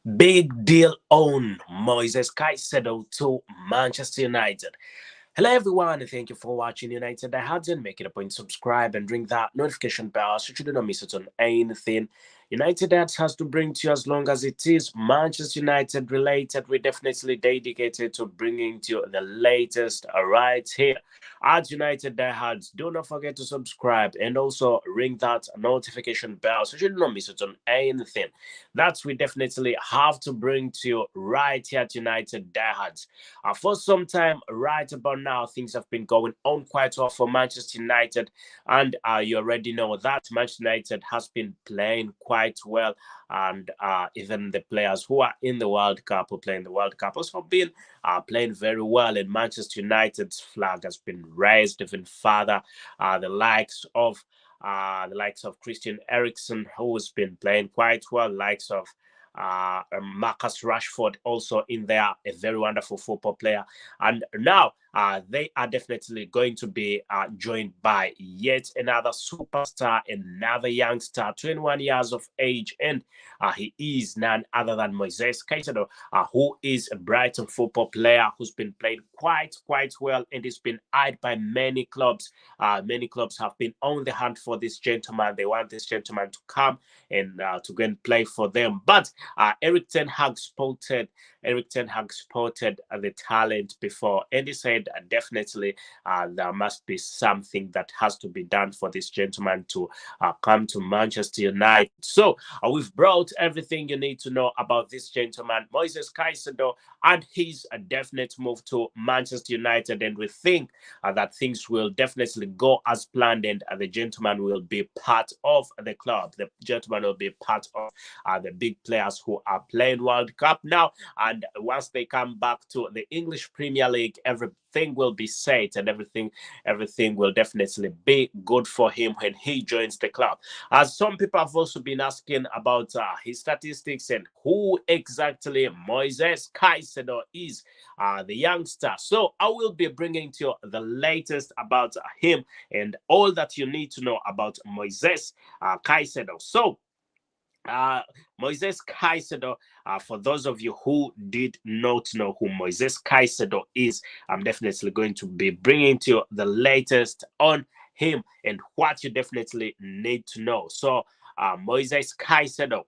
Big deal on Moisés Caicedo to Manchester United. Hello everyone and thank you for watching United. I had to make it a point to subscribe and ring that notification bell so you do not miss out on anything United that has to bring to you as long as it is Manchester United related. We're definitely dedicated to bringing to you the latest right here at United Diehards. Do not forget to subscribe and also ring that notification bell so you do not miss out on anything that we definitely have to bring to you right here at United Diehards. For some time, right about now, things have been going on quite well for Manchester United, and you already know that Manchester United has been playing quite well, and even the players who are in the World Cup, who play in the World Cup, also have been playing very well. And Manchester United's flag has been raised even further. The likes of Christian Eriksen, who's been playing quite well, likes of Marcus Rashford also in there, a very wonderful football player. And now they are definitely going to be joined by yet another superstar, another youngster, 21 years of age, and he is none other than Moisés Caicedo, who is a Brighton football player who's been playing quite well and has been eyed by many clubs. Many clubs have been on the hunt for this gentleman. They want this gentleman to come and to go and play for them. But Eric Ten Hag spotted the talent before, and he said definitely there must be something that has to be done for this gentleman to come to Manchester United. So we've brought everything you need to know about this gentleman, Moisés Caicedo, and his definite move to Manchester United. And we think that things will definitely go as planned, and the gentleman will be part of the club. The gentleman will be part of the big players who are playing World Cup now. And once they come back to the English Premier League, everything will be set and everything will definitely be good for him when he joins the club. As some people have also been asking about his statistics and who exactly Moisés Caicedo is, the youngster. So I will be bringing to you the latest about him and all that you need to know about Moisés Caicedo. So uh, Moisés Caicedo, for those of you who did not know who Moisés Caicedo is, I'm definitely going to be bringing to you the latest on him and what you definitely need to know. So, Moisés Caicedo,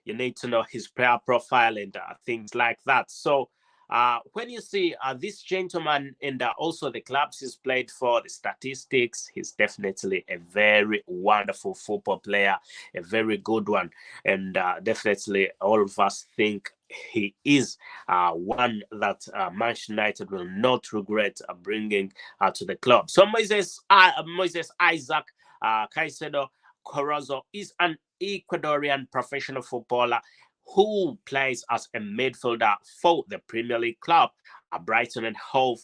you need to know his player profile and things like that. So, when you see this gentleman and also the clubs he's played for, the statistics, he's definitely a very wonderful football player, a very good one. And definitely all of us think he is one that Manchester United will not regret bringing to the club. So Moises Isaac Caicedo Corozzo is an Ecuadorian professional footballer who plays as a midfielder for the Premier League club, Brighton and Hove,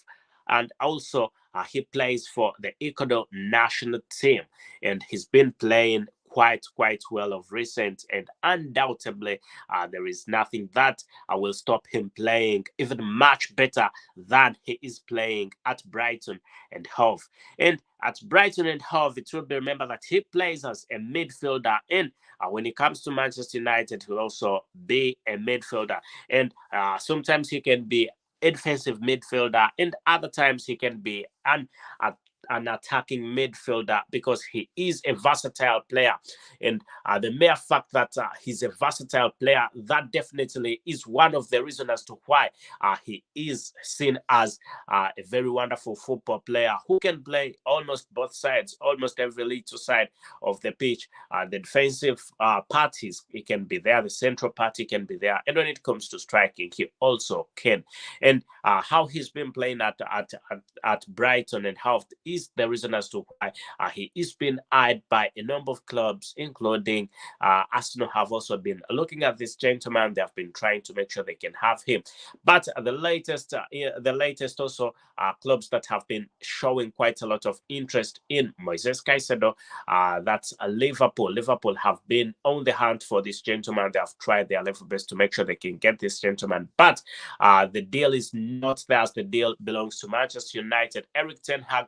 and also he plays for the Ecuador national team, and he's been playing quite well of recent, and undoubtedly there is nothing that will stop him playing even much better than he is playing at Brighton and Hove. And at Brighton and Hove, it will be remembered that he plays as a midfielder, and when it comes to Manchester United, he'll also be a midfielder. And sometimes he can be a defensive midfielder, and other times he can be an attacking midfielder because he is a versatile player. And the mere fact that he's a versatile player, that definitely is one of the reasons as to why he is seen as a very wonderful football player who can play almost both sides, almost every little side of the pitch. The defensive parties, he can be there. The central party can be there. And when it comes to striking, he also can. And how he's been playing at Brighton and Hove is the reason as to why he is being eyed by a number of clubs, including Arsenal have also been looking at this gentleman. They have been trying to make sure they can have him. But the latest also clubs that have been showing quite a lot of interest in Moisés Caicedo, that's Liverpool. Liverpool have been on the hunt for this gentleman. They have tried their level best to make sure they can get this gentleman, but the deal is not theirs. The deal belongs to Manchester United. Eric Ten Hag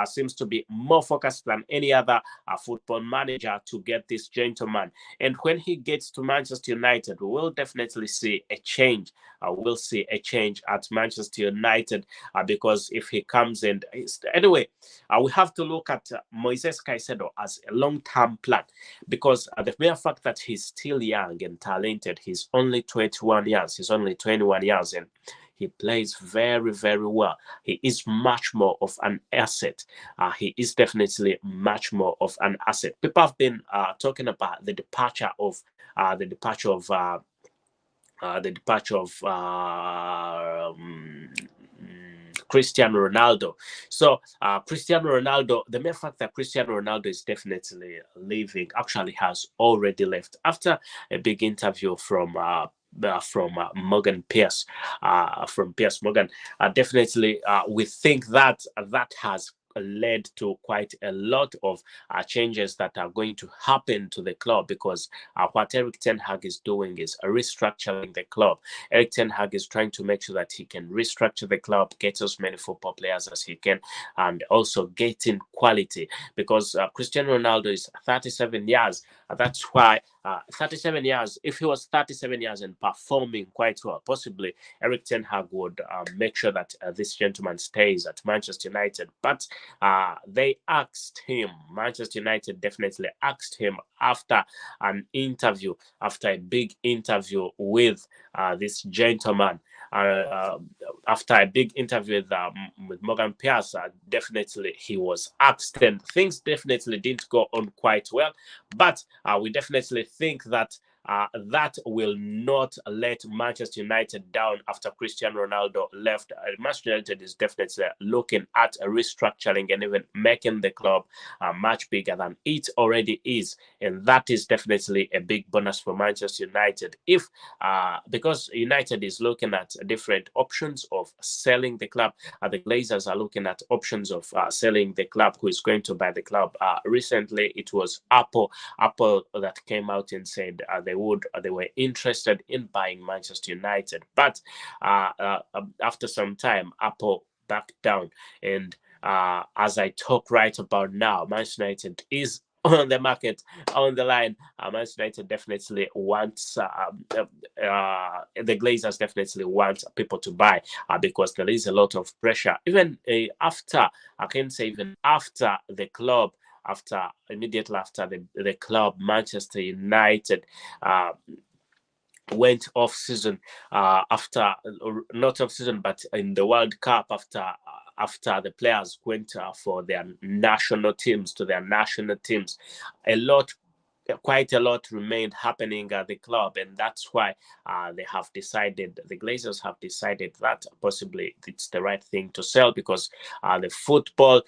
seems to be more focused than any other football manager to get this gentleman. And when he gets to Manchester United, we will definitely see a change. We'll see a change at Manchester United because if he comes in, anyway, we have to look at Moisés Caicedo as a long-term plan, because the mere fact that he's still young and talented, he's only 21 years, and he plays very, very well. He is much more of an asset. He is definitely much more of an asset. People have been talking about the departure of Cristiano Ronaldo. So Cristiano Ronaldo, the mere fact that Cristiano Ronaldo is definitely leaving, actually has already left after a big interview from Morgan Pierce, from Pierce Morgan. Definitely, we think that that has led to quite a lot of changes that are going to happen to the club, because what Erik ten Hag is doing is restructuring the club. Erik ten Hag is trying to make sure that he can restructure the club, get as many football players as he can, and also get in quality, because Cristiano Ronaldo is 37 years. That's why 37 years, if he was 37 years and performing quite well, possibly Erik ten Hag would make sure that this gentleman stays at Manchester United. But they asked him, Manchester United definitely asked him after an interview, after a big interview with this gentleman. After a big interview with Morgan Pierce, definitely he was asked, and things definitely didn't go on quite well. But we definitely think that that will not let Manchester United down after Cristiano Ronaldo left. Manchester United is definitely looking at restructuring and even making the club much bigger than it already is, and that is definitely a big bonus for Manchester United. If because United is looking at different options of selling the club, the Glazers are looking at options of selling the club. Who is going to buy the club? Recently, it was Apple that came out and said they were interested in buying Manchester United, but after some time, Apple backed down. And as I talk right about now, Manchester United is on the market, on the line. Manchester United definitely wants the Glazers definitely want people to buy because there is a lot of pressure. Even after, I can say, even after the club, immediately after the club, Manchester United went off season, after, not off season, but in the World Cup, after the players went for their national teams, quite a lot remained happening at the club, and that's why the Glazers have decided that possibly it's the right thing to sell, because the football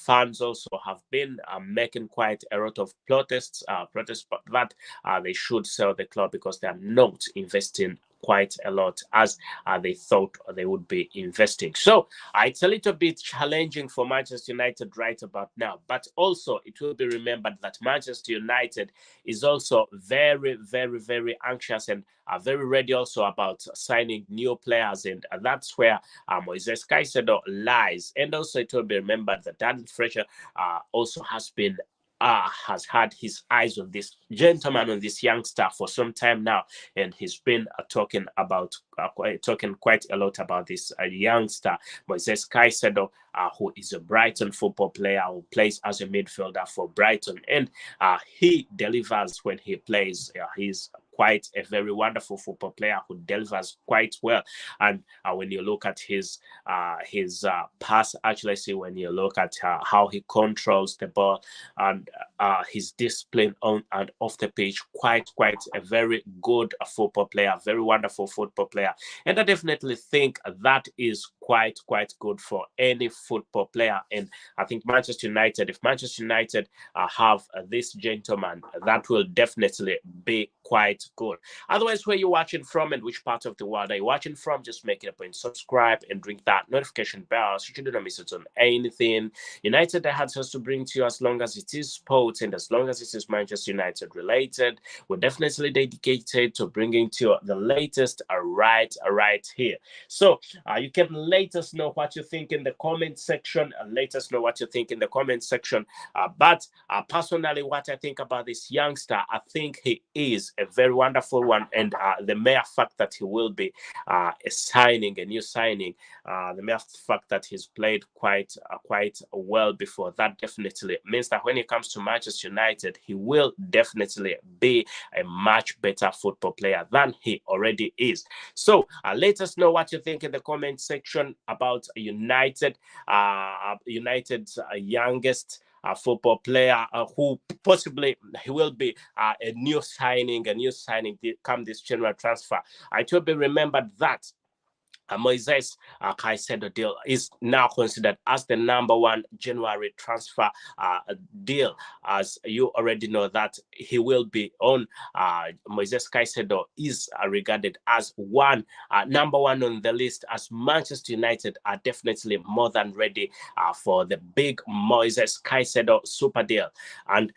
fans also have been making quite a lot of protests, but that they should sell the club because they are not investing quite a lot as they thought they would be investing. So it's a little bit challenging for Manchester United right about now, but also it will be remembered that Manchester United is also very, very, very anxious and very ready also about signing new players, and that's where Moisés Caicedo lies. And also it will be remembered that Dan Fletcher also has had his eyes on this gentleman, on this youngster for some time now, and he's been talking quite a lot about this youngster, Moisés Caicedo, who is a Brighton football player who plays as a midfielder for Brighton, and he delivers when he plays. He's quite a very wonderful football player who delivers quite well. And when you look at his pass accuracy, when you look at how he controls the ball, and his discipline on and off the pitch, quite a very good football player, very wonderful football player. And I definitely think that is quite good for any football player. And I think if Manchester United have this gentleman, that will definitely be quite good. Otherwise, where you're watching from and which part of the world are you watching from, just make it a point, subscribe and ring that notification bell so you do not miss it on anything United has to bring to you, as long as it is sports and as long as it is Manchester United related. We're definitely dedicated to bringing to you the latest right here. So you can let let us know what you think in the comment section. Let us know what you think in the comment section. But personally, what I think about this youngster, I think he is a very wonderful one, and the mere fact that he will be a new signing, the mere fact that he's played quite well before, that definitely means that when it comes to Manchester United, he will definitely be a much better football player than he already is. So let us know what you think in the comment section about United's youngest football player, who possibly he will be a new signing come this January transfer. It will be remembered that Moisés Caicedo deal is now considered as the #1 January transfer deal. As you already know, that he will be on. Moisés Caicedo is regarded as #1 on the list, as Manchester United are definitely more than ready for the big Moisés Caicedo super deal. And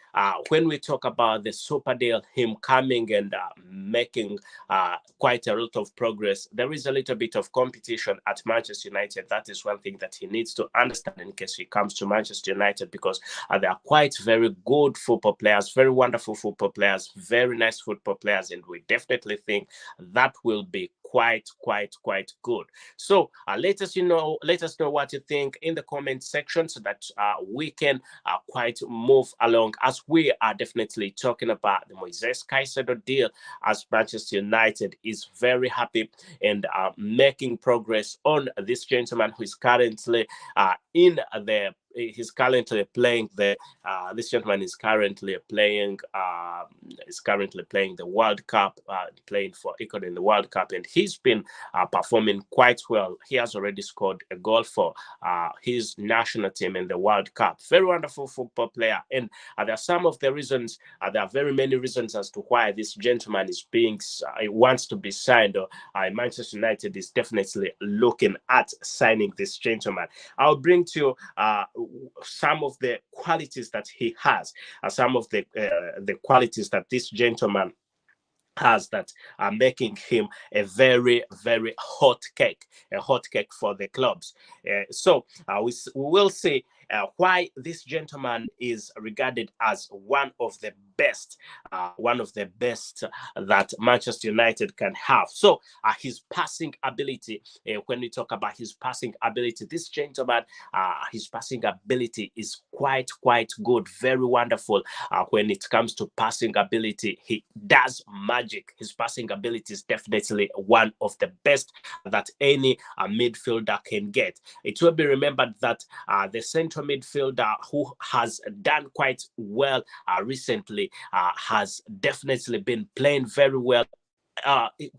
when we talk about the super deal, him coming and making quite a lot of progress, there is a little bit of competition at Manchester United. That is one thing that he needs to understand in case he comes to Manchester United, because they are quite very good football players, very wonderful football players, very nice football players, and we definitely think that will be quite good. So let us know what you think in the comment section, so that we can quite move along, as we are definitely talking about the Moisés Caicedo deal, as Manchester United is very happy and making progress on this gentleman who is currently playing the this gentleman is currently playing the World Cup, playing for Ecuador in the World Cup, and he's been performing quite well. He has already scored a goal for his national team in the World Cup. Very wonderful football player, and there are some of the reasons. There are very many reasons as to why this gentleman is wants to be signed, or Manchester United is definitely looking at signing this gentleman. I'll bring to you some of the qualities that he has, some of the qualities that this gentleman has that are making him a very hot cake for the clubs. So we will see why this gentleman is regarded as one of the best that Manchester United can have. So his passing ability, when we talk about his passing ability, this gentleman, his passing ability is quite good, very wonderful. When it comes to passing ability, he does magic. His passing ability is definitely one of the best that any midfielder can get. It will be remembered that the central midfielder who has done quite well recently has definitely been playing very well.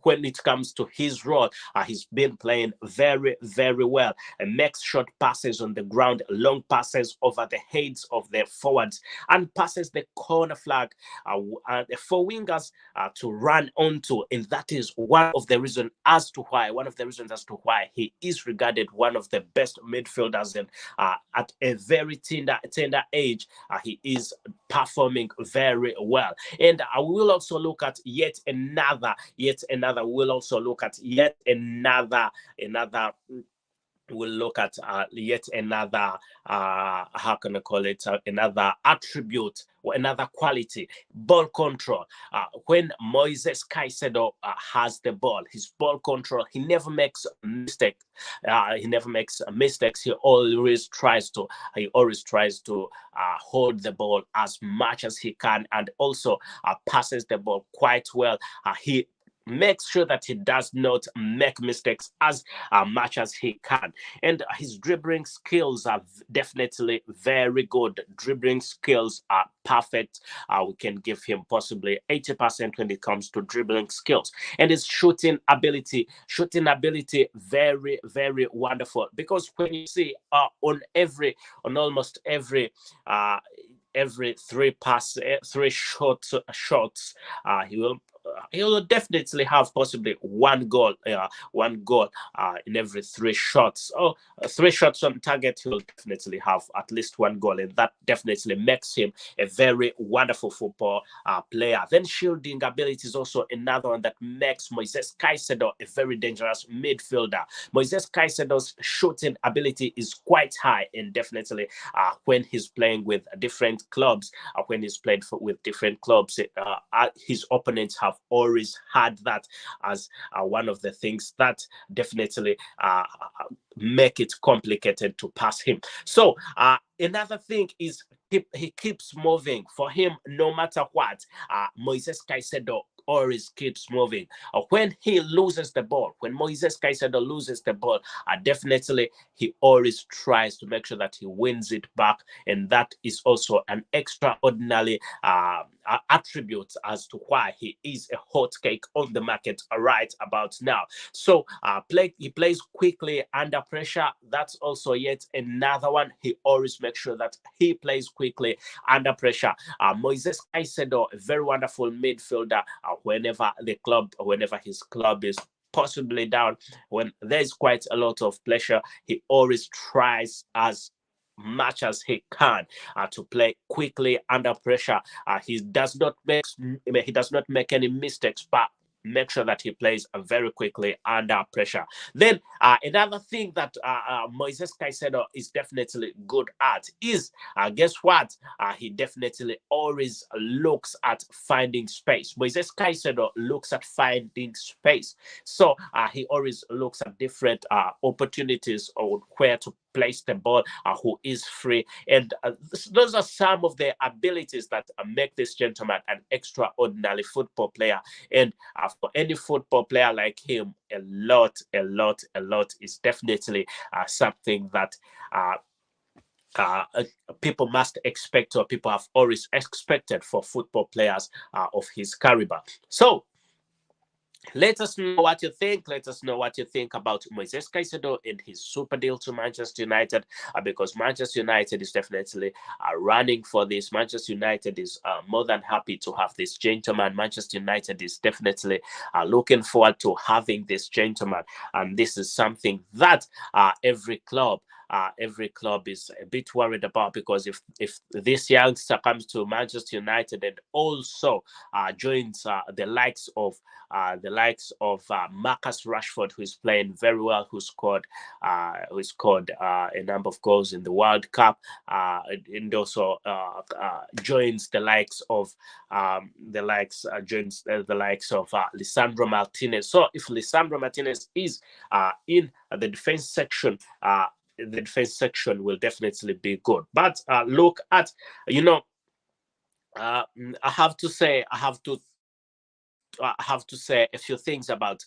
When it comes to his role, he's been playing very well, and makes short passes on the ground, long passes over the heads of the forwards, and passes the corner flag for wingers to run onto. And that is one of the reasons as to why he is regarded one of the best midfielders, and at a very tender age, he is performing very well. And we will also look at yet another we'll look at yet another how can I call it, another attribute or another quality: ball control. When Moisés Caicedo has the ball, his ball control, he never makes mistakes. He always tries to hold the ball as much as he can, and also passes the ball quite well. He makes sure that he does not make mistakes as much as he can. And his dribbling skills are definitely very good. Dribbling skills are perfect. We can give him possibly 80% when it comes to dribbling skills. And his shooting ability, very wonderful. Because when you see on almost every three shots, he will he will definitely have possibly one goal in every three shots. Oh, three shots on target, he will definitely have at least one goal, and that definitely makes him a very wonderful football player. Then shielding ability is also another one that makes Moisés Caicedo a very dangerous midfielder. Moisés Caicedo's shooting ability is quite high, and definitely when he's playing with different clubs, with different clubs, his opponents have always had that as one of the things that definitely make it complicated to pass him. So another thing is he keeps moving. For him, no matter what, Moisés Caicedo always keeps moving. When he loses the ball, when Moisés Caicedo loses the ball, definitely he always tries to make sure that he wins it back, and that is also an extraordinary attribute as to why he is a hot cake on the market right about now. So he plays quickly under pressure. That's also yet another one. He always makes sure that he plays quickly under pressure. Moisés Caicedo, a very wonderful midfielder. Whenever his club is possibly down, when there's quite a lot of pressure, he always tries as much as he can to play quickly under pressure. He does not make any mistakes, but make sure that he plays very quickly under pressure. Then another thing that Moisés Caicedo is definitely good at is, guess what? He definitely always looks at finding space. Moisés Caicedo looks at finding space. So he always looks at different opportunities on where to place the ball, who is free. And those are some of the abilities that make this gentleman an extraordinary football player. And for any football player like him, a lot is definitely something that people must expect, or people have always expected for football players of his caliber. So let us know what you think. Let us know what you think about Moisés Caicedo and his super deal to Manchester United, because Manchester United is definitely running for this. Manchester United is more than happy to have this gentleman. Manchester United is definitely looking forward to having this gentleman, and this is something that every club is a bit worried about, because if this youngster comes to Manchester United and also joins the likes of Marcus Rashford, who is playing very well, who scored a number of goals in the World Cup, and also joins the likes of Lisandro Martinez. So if Lisandro Martinez is in the defense section, the defense section will definitely be good. But look at, I have to say a few things about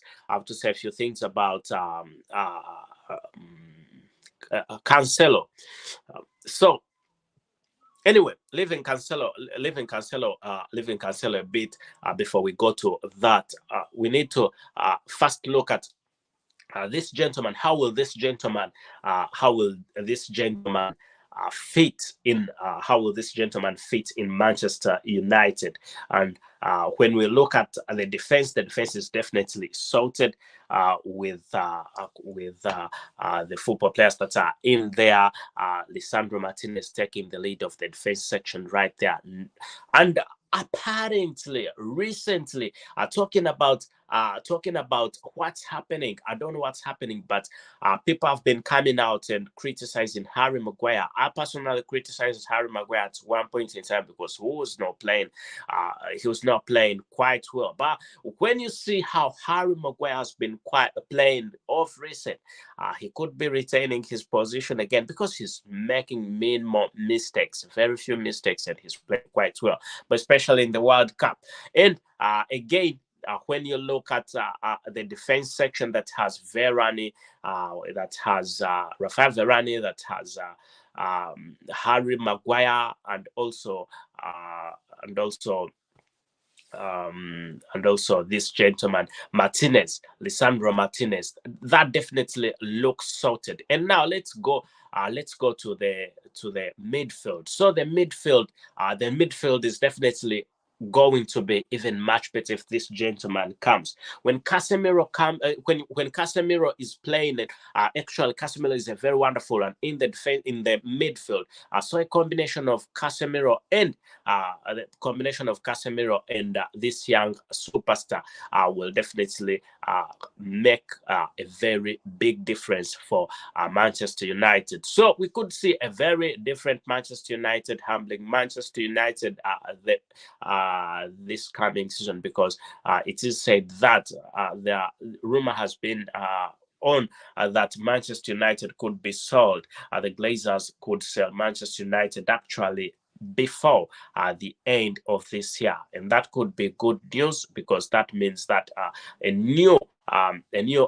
Cancelo. So anyway, leaving Cancelo a bit before we go to that, we need to first look at this gentleman. How will this gentleman fit in? How will this gentleman fit in Manchester United? And when we look at the defense is definitely sorted with the football players that are in there. Lisandro Martinez taking the lead of the defense section right there, and apparently recently talking about what's happening. I don't know what's happening, but people have been coming out and criticizing Harry Maguire. I personally criticized Harry Maguire at one point in time because he was not playing quite well. But when you see how Harry Maguire has been playing off recent, he could be retaining his position again, because he's making minimal mistakes, very few mistakes, and he's playing quite well, but especially in the World Cup. And again, when you look at the defense section that has Varane, that has Rafael Varane, that has Harry Maguire, and also this gentleman Martinez, Lisandro Martinez, that definitely looks sorted. And now let's go to the midfield. So the midfield is definitely going to be even much better if this gentleman comes. When Casemiro when Casemiro is playing it, actually Casemiro is a very wonderful and in the midfield. So a combination of Casemiro and this young superstar will definitely make a very big difference for Manchester United. So we could see a very different Manchester United humbling Manchester United this coming season, because it is said that the rumor has been on that Manchester United could be sold. The Glazers could sell Manchester United actually before the end of this year, and that could be good news, because that means that a new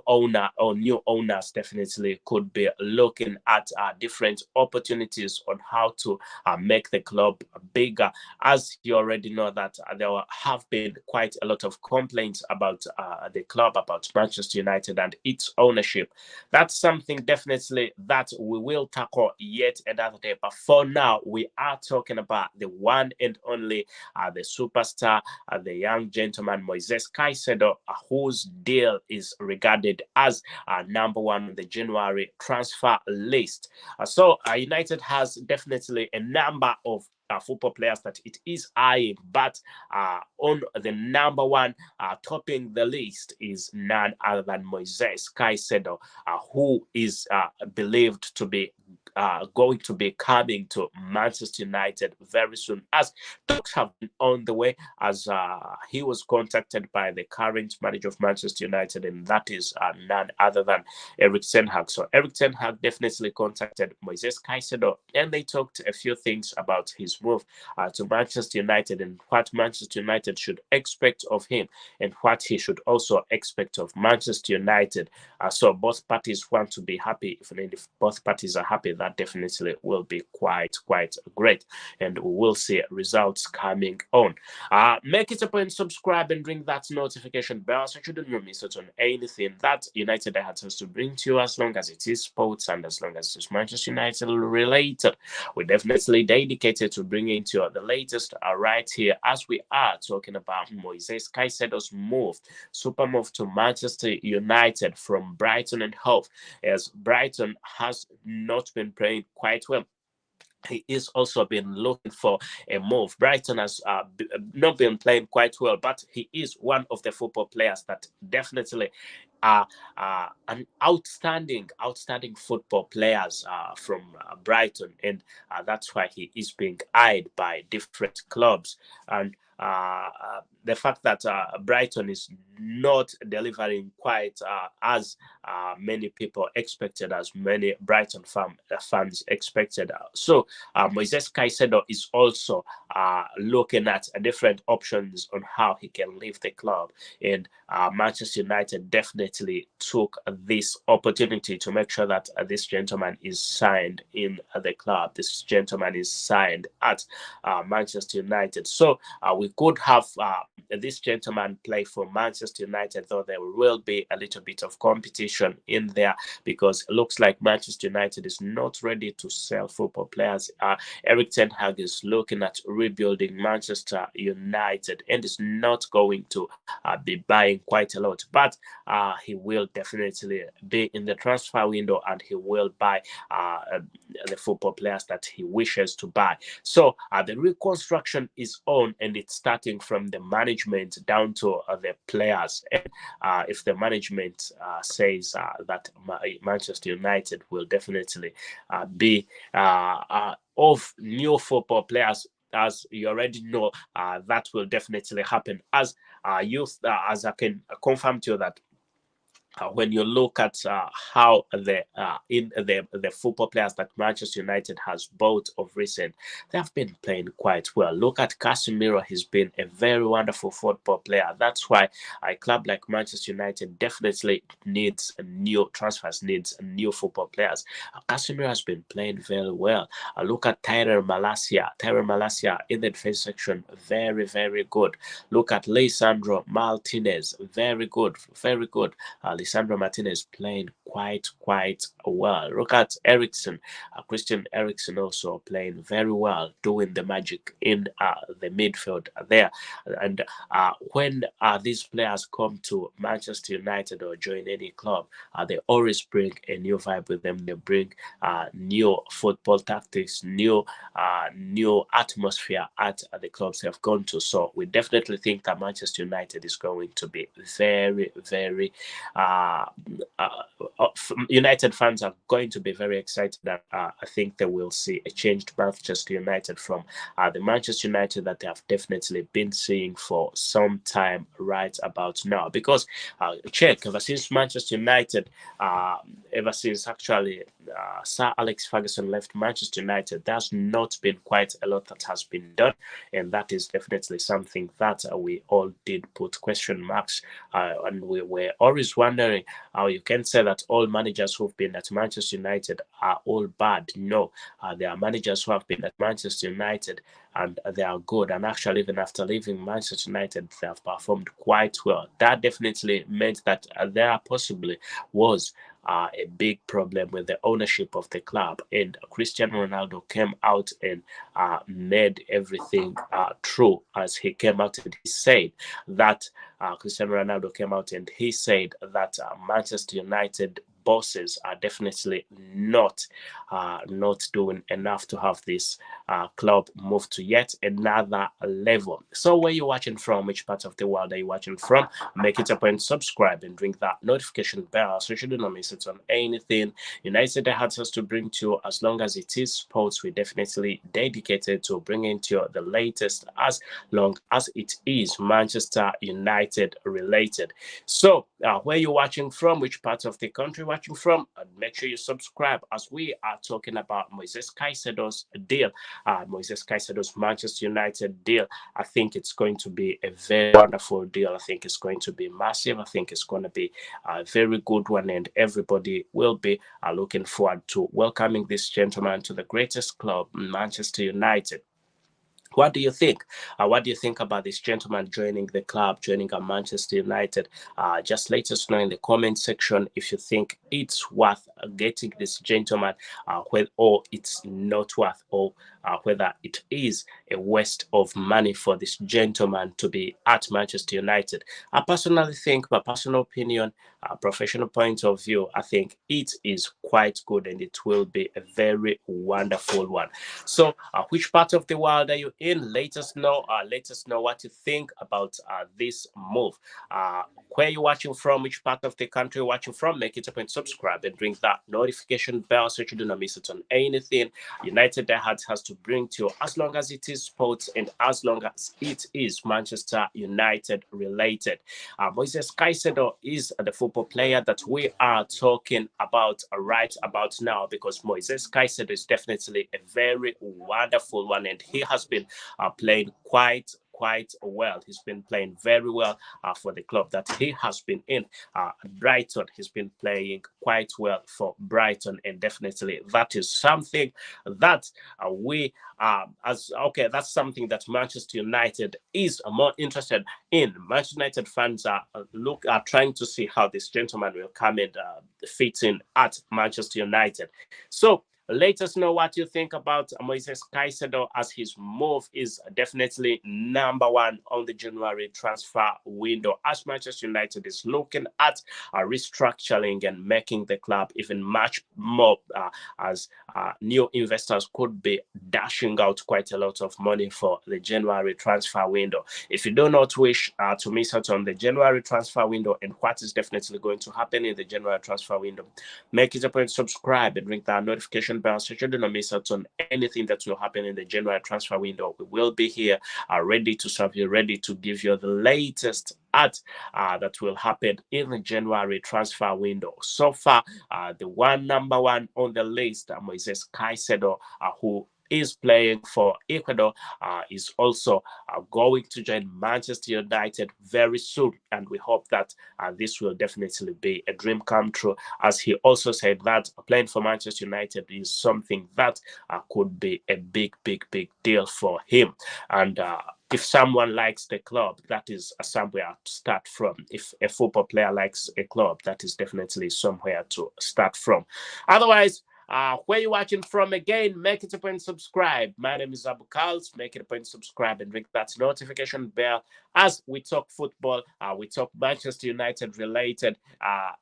owner or new owners definitely could be looking at different opportunities on how to make the club bigger. As you already know that there have been quite a lot of complaints about the club, about Manchester United and its ownership. That's something definitely that we will tackle yet another day. But for now, we are talking about the one and only, the superstar, the young gentleman Moisés Caicedo, whose deal is regarded as number one on the January transfer list. So United has definitely a number of football players that it is eyeing, but on the number one, topping the list, is none other than Moisés Caicedo, who is believed to be going to be coming to Manchester United very soon, as talks have been on the way, as he was contacted by the current manager of Manchester United, and that is none other than Erik ten Hag. So Erik ten Hag definitely contacted Moisés Caicedo, and they talked a few things about his move to Manchester United, and what Manchester United should expect of him, and what he should also expect of Manchester United. So both parties want to be happy. If both parties are happy, that definitely will be quite great, and we will see results coming on. Make it a point, subscribe and ring that notification bell so you don't miss out on anything that United has to bring to you, as long as it is sports and as long as it is Manchester United related. We're definitely dedicated to bringing to you the latest right here, as we are talking about Moisés Caicedo's super move to Manchester United from Brighton and Hove, as Brighton has not been playing quite well. He is also been looking for a move. Brighton has not been playing quite well, but he is one of the football players that definitely are an outstanding football players from Brighton, and that's why he is being eyed by different clubs. And the fact that Brighton is not delivering quite as many people expected, as many Brighton fans expected. So Moisés Caicedo is also looking at different options on how he can leave the club, and Manchester United definitely took this opportunity to make sure that this gentleman is signed in the club. This gentleman is signed at Manchester United. So we could have this gentleman play for Manchester United, though there will be a little bit of competition in there, because it looks like Manchester United is not ready to sell football players. Erik ten Hag is looking at rebuilding Manchester United and is not going to be buying quite a lot, but he will definitely be in the transfer window, and he will buy the football players that he wishes to buy. So the reconstruction is on, and it's starting from the management down to the players. And if the management says that Manchester United will definitely be of new football players, as you already know, that will definitely happen. As as I can confirm to you that when you look at how the football players that Manchester United has bought of recent, they have been playing quite well. Look at Casemiro; he's been a very wonderful football player. That's why a club like Manchester United definitely needs new transfers, needs new football players. Casemiro has been playing very well. Look at Tyrell Malacia. Tyrell Malacia in the defense section, very good. Look at Lisandro Martinez, very good, very good. Lisandro Martinez playing quite well. Look at Ericsson, Christian Eriksen also playing very well, doing the magic in the midfield there. And when these players come to Manchester United or join any club, they always bring a new vibe with them. They bring new football tactics, new atmosphere at the clubs they've gone to. So we definitely think that Manchester United is going to be very United fans are going to be very excited that I think they will see a changed Manchester United from the Manchester United that they have definitely been seeing for some time right about now. Because check, ever since Manchester United, ever since actually Sir Alex Ferguson left Manchester United, there's not been quite a lot that has been done, and that is definitely something that we all did put question marks, and we were always wondering how you can say that all managers who've been at Manchester United are all bad. No, there are managers who have been at Manchester United and they are good, and actually even after leaving Manchester United they have performed quite well. That definitely meant that there possibly was a big problem with the ownership of the club, and Cristiano Ronaldo came out and made everything true, as he came out and he said that Cristiano Ronaldo came out and he said that Manchester United bosses are definitely not doing enough to have this club move to yet another level. So where you watching from, which part of the world are you watching from, make it a point, subscribe and ring that notification bell so you do not miss it on anything United has us to bring to you. As long as it is sports, we definitely dedicated to bringing to you the latest, as long as it is Manchester United related. So where you watching from, which part of the country watching from, make sure you subscribe, as we are talking about Moisés Caicedo's deal, Moisés Caicedo's Manchester United deal. I think it's going to be a very wonderful deal. I think it's going to be massive. I think it's going to be a very good one, and everybody will be looking forward to welcoming this gentleman to the greatest club, Manchester United. What do you think? What do you think about this gentleman joining the club, joining Manchester United? Just let us know in the comment section if you think it's worth getting this gentleman, or it's not worth, or whether it is a waste of money for this gentleman to be at Manchester United. I personally think, my personal opinion, professional point of view, I think it is quite good and it will be a very wonderful one. So, which part of the world are you in? Let us know. Let us know what you think about this move. Where you watching from? Which part of the country you're watching from? Make it up and subscribe and ring that notification bell so you do not miss it on anything United has to bring to you, as long as it is sports and as long as it is Manchester United related. Moisés Caicedo is the football player that we are talking about right about now, because Moisés Caicedo is definitely a very wonderful one, and he has been playing quite well. He's been playing very well for the club that he has been in. Brighton, he's been playing quite well for Brighton, and definitely that is something that that's something that Manchester United is more interested in. Manchester United fans are trying to see how this gentleman will come and fit in at Manchester United. So let us know what you think about Moisés Caicedo, as his move is definitely number one on the January transfer window, as Manchester United is looking at restructuring and making the club even much more, as new investors could be dashing out quite a lot of money for the January transfer window. If you do not wish to miss out on the January transfer window and what is definitely going to happen in the January transfer window, make it a point to subscribe and ring that notification bell so you do not miss out on anything that will happen in the January transfer window. We will be here ready to serve you, ready to give you the latest that will happen in the January transfer window. So far, the number one on the list, Moisés Caicedo, who is playing for Ecuador, is also going to join Manchester United very soon, and we hope that this will definitely be a dream come true, as he also said that playing for Manchester United is something that could be a big deal for him. And if someone likes the club, that is somewhere to start from. If a football player likes a club, that is definitely somewhere to start from. Otherwise, where you watching from again, make it a point subscribe. My name is Abu KALS. Make it a point subscribe and ring that notification bell as we talk football. We talk Manchester United related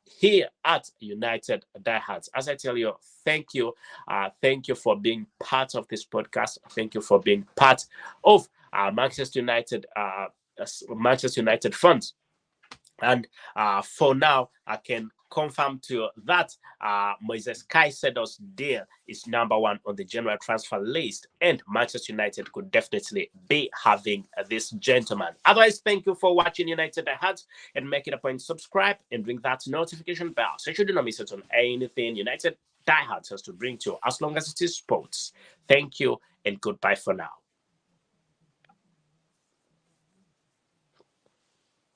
here at United Diehards. As I tell you, thank you. Thank you for being part of this podcast. Thank you for being part of Manchester United fans. And for now, I can confirm to you that Moisés Caicedo's deal is #1 on the general transfer list, and Manchester United could definitely be having this gentleman. Otherwise, thank you for watching United Diehards, and make it a point to subscribe and ring that notification bell so you do not miss out on anything United Diehards has to bring to you, as long as it is sports. Thank you and goodbye for now.